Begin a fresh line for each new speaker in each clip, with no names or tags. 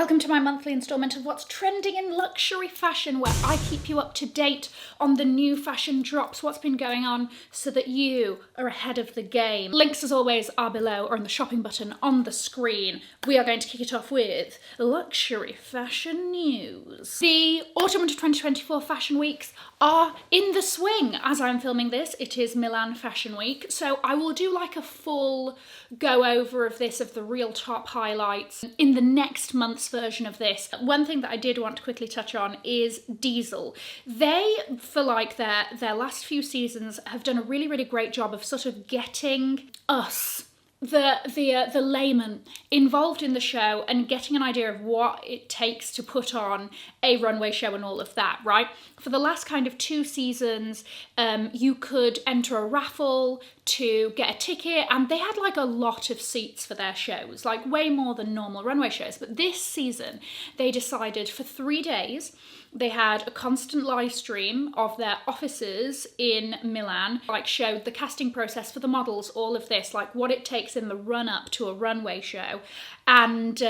Welcome to my monthly instalment of what's trending in luxury fashion, where I keep you up to date on the new fashion drops, what's been going on, so that you are ahead of the game. Links, as always, are below or in the shopping button on the screen. We are going to kick it off with luxury fashion news. The autumn-winter 2024 fashion weeks are in the swing. As I'm filming this, it is Milan Fashion Week, so I will do like a full go over of this, of the real top highlights in the next month's version of this. One thing that I did want to quickly touch on is Diesel. They, for like their last few seasons, have done a really great job of sort of getting us, the layman, involved in the show and getting an idea of what it takes to put on a runway show and all of that, right? For the last kind of 2 seasons, you could enter a raffle to get a ticket, and they had like a lot of seats for their shows, like way more than normal runway shows. But this season, they decided for 3 days, they had a constant live stream of their offices in Milan, like showed the casting process for the models, all of this, like what it takes in the run up to a runway show, and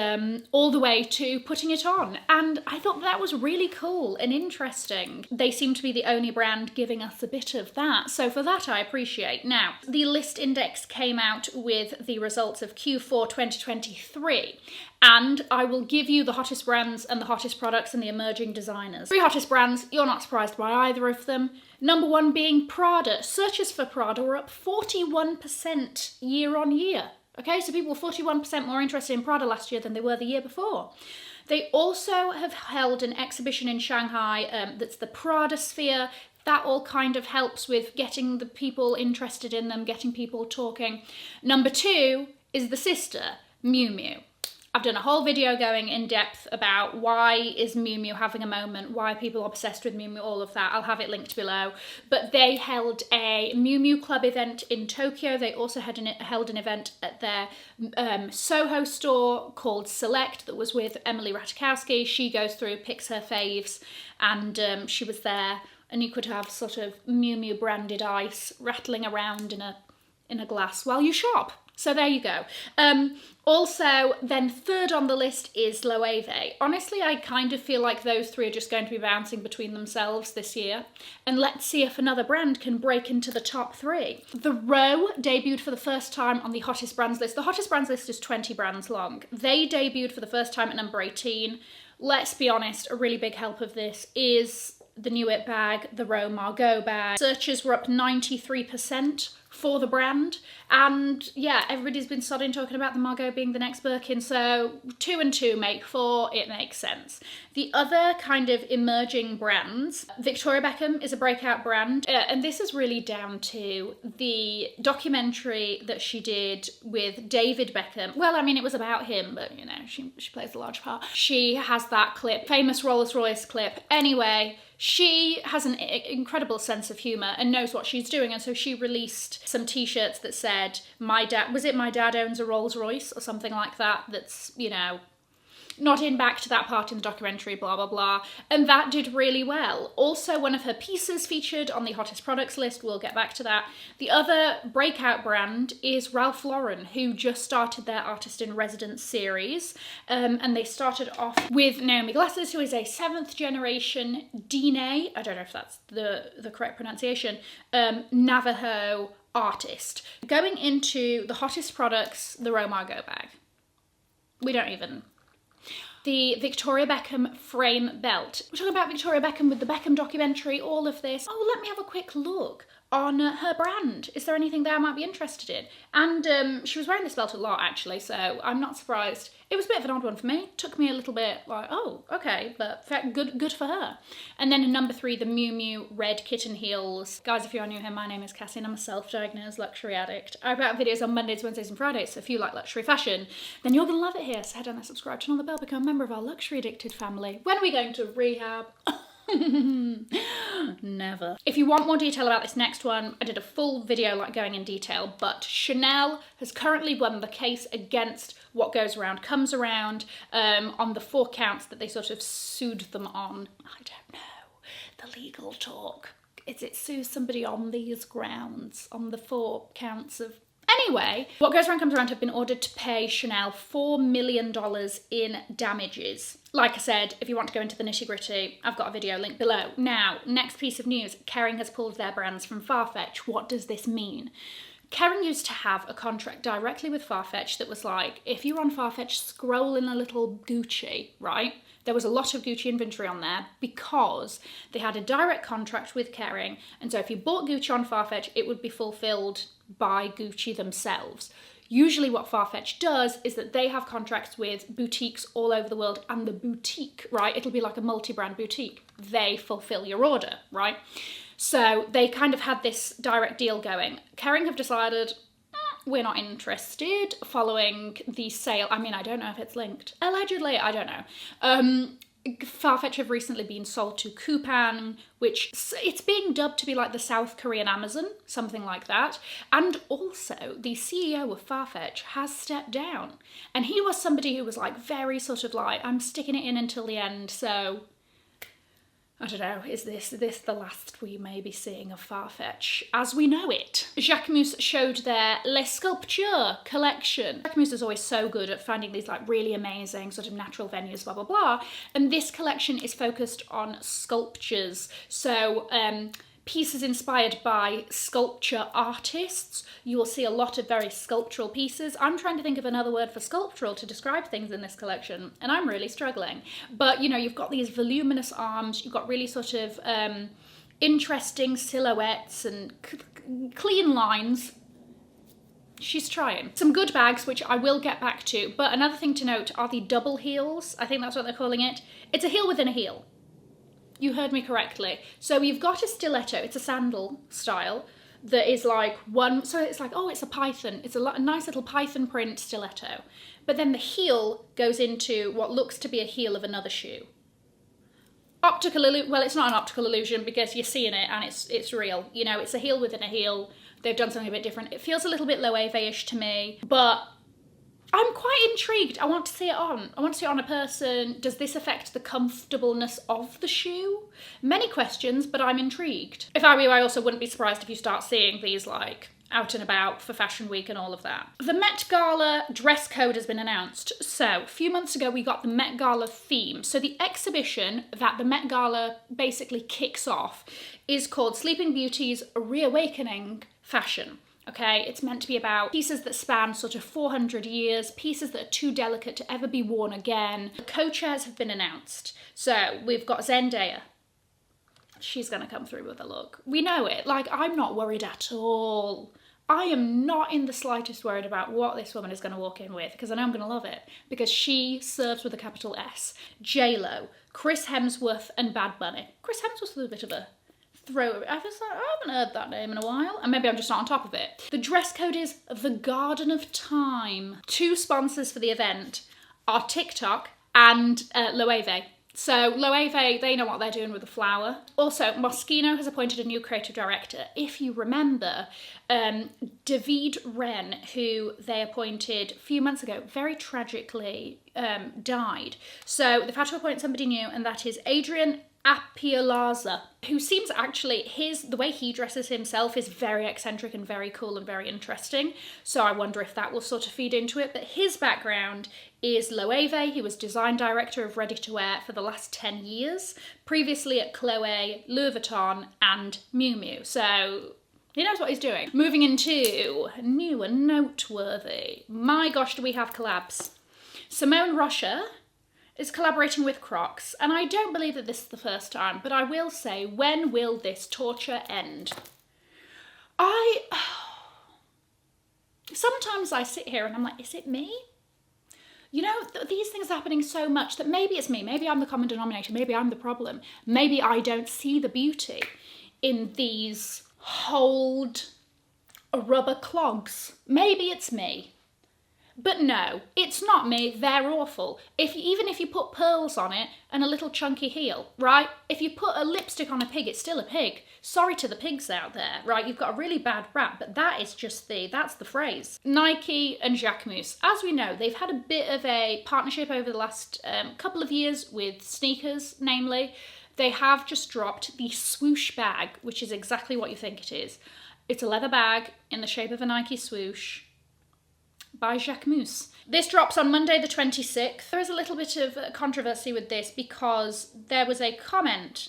all the way to putting it on. And I thought that was really cool and interesting. They seem to be the only brand giving us a bit of that, so for that I appreciate. Now, the Lyst Index came out with the results of Q4 2023, and I will give you the hottest brands and the hottest products and the emerging designers. 3 hottest brands, you're not surprised by either of them. Number 1 being Prada. Searches for Prada were up 41% year on year. Okay, so people were 41% more interested in Prada last year than they were the year before. They also have held an exhibition in Shanghai that's the Prada Sphere. That all kind of helps with getting the people interested in them, getting people talking. Number 2 is the sister, Miu Miu. I've done a whole video going in depth about why is Miu Miu having a moment, why people are obsessed with Miu Miu, all of that. I'll have it linked below. But they held a Miu Miu Club event in Tokyo. They also held an event at their Soho store called Select that was with Emily Ratajkowski. She goes through, picks her faves, and she was there. And you could have sort of Miu Miu branded ice rattling around in a glass while you shop. So there you go. Also, then 3rd on the list is Loewe. Honestly, I kind of feel like those 3 are just going to be bouncing between themselves this year. And let's see if another brand can break into the top 3. The Row debuted for the first time on the hottest brands list. The hottest brands list is 20 brands long. They debuted for the first time at number 18. Let's be honest, a really big help of this is the new It bag, the Row Margot bag. Searches were up 93% for the brand, and yeah, everybody's been starting talking about the Margot being the next Birkin, so 2 and 2 make 4, it makes sense. The other kind of emerging brands, Victoria Beckham is a breakout brand, and this is really down to the documentary that she did with David Beckham. Well, I mean, it was about him, but you know, she plays a large part. She has that clip, famous Rolls-Royce clip. Anyway, she has an incredible sense of humour and knows what she's doing, and so she released some t-shirts that said, my dad owns a Rolls Royce, or something like that, that's, you know, not in back to that part in the documentary, blah, blah, blah. And that did really well. Also, one of her pieces featured on the hottest products list. We'll get back to that. The other breakout brand is Ralph Lauren, who just started their Artist in Residence series. And they started off with Naomi Glasses, who is a 7th generation Dine, I don't know if that's the correct pronunciation, Navajo artist. Going into the hottest products, the Row Margot bag. We don't even... The Victoria Beckham frame belt. We're talking about Victoria Beckham with the Beckham documentary, all of this. Oh, let me have a quick look on her brand. Is there anything there I might be interested in? And she was wearing this belt a lot, actually, so I'm not surprised. It was a bit of an odd one for me. Took me a little bit like, oh, okay, but good for her. And then in number 3, the Miu Miu red kitten heels. Guys, if you're new here, my name is Cassie and I'm a self-diagnosed luxury addict. I put out videos on Mondays, Wednesdays and Fridays, so if you like luxury fashion, then you're gonna love it here. So head down there, subscribe, turn on the bell, become a member of our luxury addicted family. When are we going to rehab? Never. If you want more detail about this next one, I did a full video like going in detail, but Chanel has currently won the case against What Goes Around Comes Around on the 4 counts that they sort of sued them on. I don't know, the legal talk. Is it sue somebody on these grounds, on the 4 counts of Anyway, what goes around comes around have been ordered to pay Chanel $4 million in damages. Like I said, if you want to go into the nitty gritty, I've got a video link below. Now, next piece of news, Kering has pulled their brands from Farfetch. What does this mean? Kering used to have a contract directly with Farfetch that was like, if you're on Farfetch, scroll in a little Gucci, right? There was a lot of Gucci inventory on there because they had a direct contract with Kering. And so if you bought Gucci on Farfetch, it would be fulfilled by Gucci themselves. Usually what Farfetch does is that they have contracts with boutiques all over the world, and the boutique, right, it'll be like a multi-brand boutique. They fulfill your order, right? So they kind of had this direct deal going. Kering have decided, we're not interested following the sale. I mean, I don't know if it's linked. Allegedly, I don't know. Farfetch have recently been sold to Coupang, which it's being dubbed to be like the South Korean Amazon, something like that. And also the CEO of Farfetch has stepped down. And he was somebody who was like very sort of like, I'm sticking it in until the end, so I don't know, is this the last we may be seeing of Farfetch as we know it? Jacquemus showed their Le Sculptures collection. Jacquemus is always so good at finding these like really amazing sort of natural venues, blah, blah, blah. And this collection is focused on sculptures. So pieces inspired by sculpture artists. You will see a lot of very sculptural pieces. I'm trying to think of another word for sculptural to describe things in this collection, and I'm really struggling. But you know, you've got these voluminous arms, you've got really sort of interesting silhouettes and clean lines. She's trying. Some good bags, which I will get back to, but another thing to note are the double heels. I think that's what they're calling it. It's a heel within a heel. You heard me correctly. So you've got a stiletto, it's a sandal style, that is like one, so it's like, oh, it's a python. It's a nice little python print stiletto. But then the heel goes into what looks to be a heel of another shoe. Optical illusion, well, it's not an optical illusion because you're seeing it and it's real. You know, it's a heel within a heel. They've done something a bit different. It feels a little bit Loewe-ish to me, but I'm quite intrigued. I want to see it on. I want to see it on a person. Does this affect the comfortableness of the shoe? Many questions, but I'm intrigued. If I were you, I also wouldn't be surprised if you start seeing these like out and about for Fashion Week and all of that. The Met Gala dress code has been announced. So a few months ago, we got the Met Gala theme. So the exhibition that the Met Gala basically kicks off is called Sleeping Beauty's Reawakening Fashion. Okay, it's meant to be about pieces that span sort of 400 years, pieces that are too delicate to ever be worn again. The co-chairs have been announced. So we've got Zendaya. She's going to come through with a look. We know it. Like, I'm not worried at all. I am not in the slightest worried about what this woman is going to walk in with, because I know I'm going to love it, because she serves with a capital S. J-Lo, Chris Hemsworth and Bad Bunny. Chris Hemsworth was a bit of a throw. I haven't heard that name in a while, and maybe I'm just not on top of it. The dress code is the Garden of Time. Two sponsors for the event are TikTok and Loewe. So Loewe, they know what they're doing with the flower. Also, Moschino has appointed a new creative director. If you remember, David Wren, who they appointed a few months ago, very tragically died. So they've had to appoint somebody new, and that is Adrian Apiolaza, who seems actually, the way he dresses himself is very eccentric and very cool and very interesting. So I wonder if that will sort of feed into it. But his background is Loewe. He was design director of ready-to-wear for the last 10 years, previously at Chloe, Louis Vuitton and Miu Miu. So he knows what he's doing. Moving into new and noteworthy. My gosh, do we have collabs. Simone Rocha is collaborating with Crocs, and I don't believe that this is the first time, but I will say, when will this torture end? Sometimes I sit here and I'm like, is it me? You know, these things are happening so much that maybe it's me, maybe I'm the common denominator, maybe I'm the problem, maybe I don't see the beauty in these holed rubber clogs. Maybe it's me. But no, it's not me, they're awful. Even if you put pearls on it and a little chunky heel, right? If you put a lipstick on a pig, it's still a pig. Sorry to the pigs out there, right? You've got a really bad rap, but that is just that's the phrase. Nike and Jacquemus, as we know, they've had a bit of a partnership over the last couple of years with sneakers, namely. They have just dropped the swoosh bag, which is exactly what you think it is. It's a leather bag in the shape of a Nike swoosh by Jacquemus. This drops on Monday the 26th. There is a little bit of controversy with this because there was a comment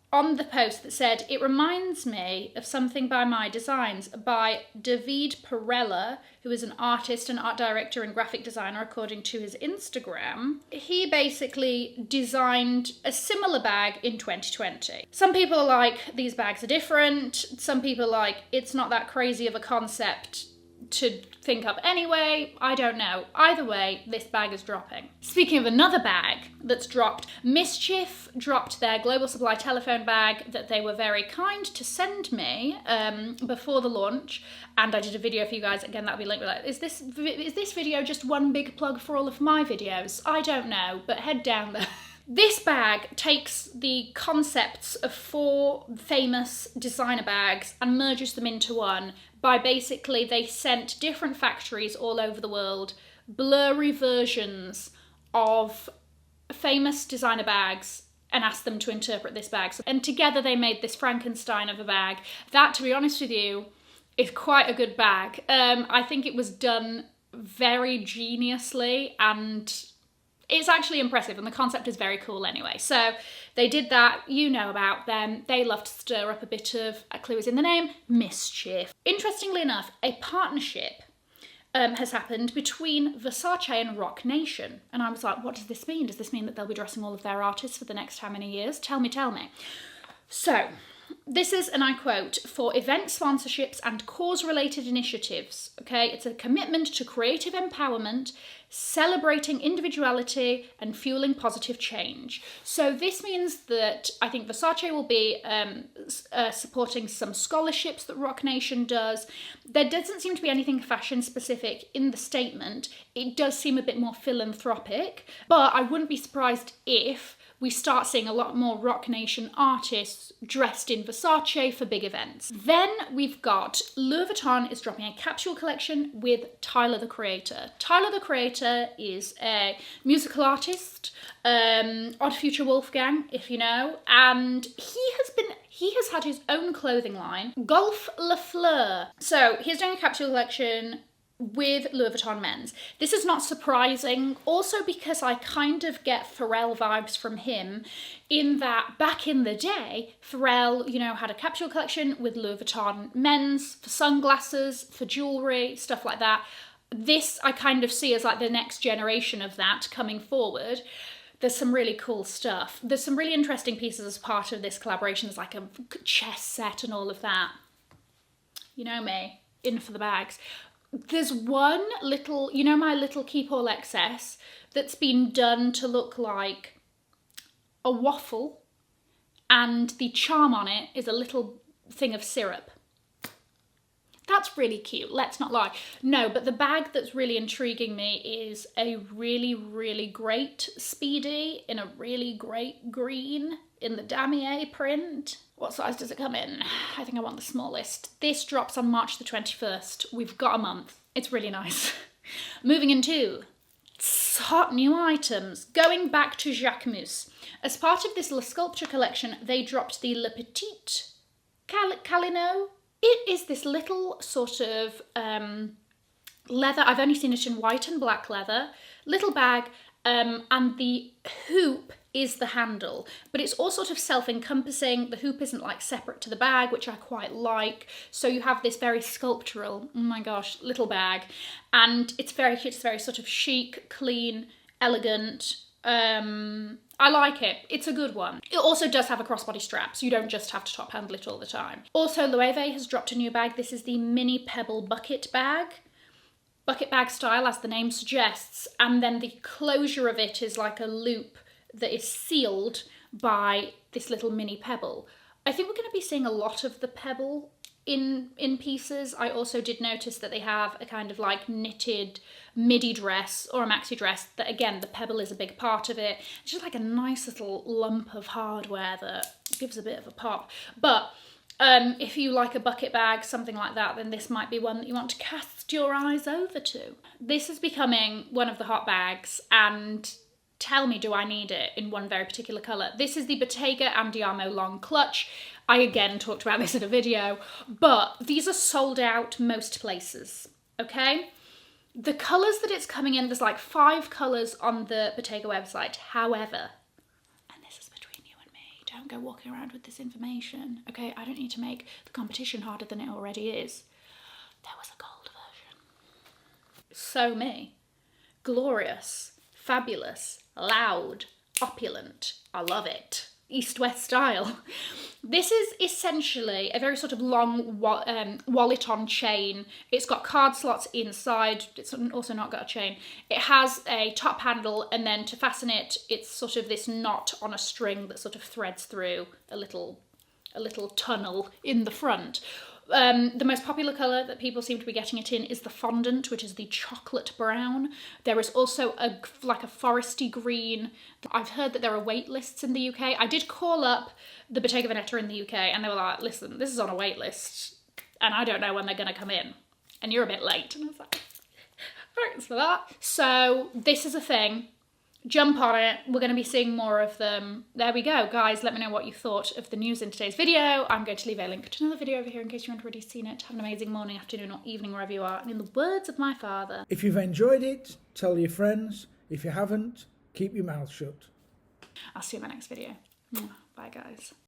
on the post that said, it reminds me of something by my designs by David Perella, who is an artist and art director and graphic designer according to his Instagram. He basically designed a similar bag in 2020. Some people are like, these bags are different. Some people are like, it's not that crazy of a concept to think up anyway. I don't know. Either way, this bag is dropping. Speaking of another bag that's dropped, Mischief dropped their Global Supply telephone bag that they were very kind to send me before the launch, and I did a video for you guys. Again, that'll be linked below. Is this video just one big plug for all of my videos? I don't know, but head down there. This bag takes the concepts of 4 famous designer bags and merges them into one by basically they sent different factories all over the world blurry versions of famous designer bags and asked them to interpret this bag. And together they made this Frankenstein of a bag. That, to be honest with you, is quite a good bag. I think it was done very geniusly and it's actually impressive, and the concept is very cool anyway. So they did that. You know about them. They love to stir up a bit of, a clue is in the name, mischief. Interestingly enough, a partnership has happened between Versace and Roc Nation. And I was like, what does this mean? Does this mean that they'll be dressing all of their artists for the next how many years? Tell me. So, this is, and I quote, for event sponsorships and cause-related initiatives, okay? It's a commitment to creative empowerment, celebrating individuality and fueling positive change. So this means that I think Versace will be supporting some scholarships that Roc Nation does. There doesn't seem to be anything fashion specific in the statement. It does seem a bit more philanthropic, but I wouldn't be surprised if we start seeing a lot more Roc Nation artists dressed in Versace for big events. Then we've got Louis Vuitton is dropping a capsule collection with Tyler the Creator. Tyler the Creator is a musical artist, Odd Future Wolfgang, if you know, and he has had his own clothing line, Golf Le Fleur. So he's doing a capsule collection with Louis Vuitton men's. This is not surprising, also because I kind of get Pharrell vibes from him, in that back in the day, Pharrell, you know, had a capsule collection with Louis Vuitton men's for sunglasses, for jewellery, stuff like that. This I kind of see as like the next generation of that coming forward. There's some really cool stuff. There's some really interesting pieces as part of this collaboration. There's like a chess set and all of that. You know me, in for the bags. There's one little, you know, my little Keep All XS that's been done to look like a waffle, and the charm on it is a little thing of syrup. That's really cute, let's not lie. No, but the bag that's really intriguing me is a really, really great Speedy in a really great green in the damier print. What size does it come in? I think I want the smallest. This drops on March the 21st. We've got a month. It's really nice. Moving into hot new items. Going back to Jacquemus. As part of this Le Sculpture collection, they dropped the Le Petit Calino. It is this little sort of leather. I've only seen it in white and black leather. Little bag, and the hoop is the handle, but it's all sort of self-encompassing. The hoop isn't like separate to the bag, which I quite like. So you have this very sculptural, oh my gosh, little bag, and it's very cute. It's very sort of chic, clean, elegant. I like it. It's a good one. It also does have a crossbody strap, so you don't just have to top handle it all the time. Also, Loewe has dropped a new bag. This is the Mini Pebble bucket bag. Bucket bag style, as the name suggests, and then the closure of it is like a loop that is sealed by this little mini pebble. I think we're going to be seeing a lot of the pebble in pieces. I also did notice that they have a kind of like knitted midi dress or a maxi dress that, again, the pebble is a big part of it. It's just like a nice little lump of hardware that gives a bit of a pop. But if you like a bucket bag, something like that, then this might be one that you want to cast your eyes over to. This is becoming one of the hot bags, and tell me, do I need it in one very particular colour? This is the Bottega Andiamo Long Clutch. I again talked about this in a video, but these are sold out most places, okay? The colours that it's coming in, there's like 5 colours on the Bottega website. However, and this is between you and me, don't go walking around with this information, okay? I don't need to make the competition harder than it already is. There was a gold version. So me. Glorious, fabulous, loud, opulent. I love it. East-west style. This is essentially a very sort of long wallet on chain. It's got card slots inside. It's also not got a chain. It has a top handle, and then to fasten it, it's sort of this knot on a string that sort of threads through a little tunnel in the front. The most popular colour that people seem to be getting it in is the fondant, which is the chocolate brown. There is also like a foresty green. I've heard that there are wait lists in the UK. I did call up the Bottega Veneta in the UK and they were like, listen, this is on a wait list and I don't know when they're going to come in and you're a bit late. And I was like, thanks for that. So this is a thing. Jump on it. We're going to be seeing more of them. There we go. Guys, let me know what you thought of the news in today's video. I'm going to leave a link to another video over here in case you haven't already seen it. Have an amazing morning, afternoon or evening wherever you are. And in the words of my father,
if you've enjoyed it, tell your friends. If you haven't, keep your mouth shut.
I'll see you in my next video. Bye guys.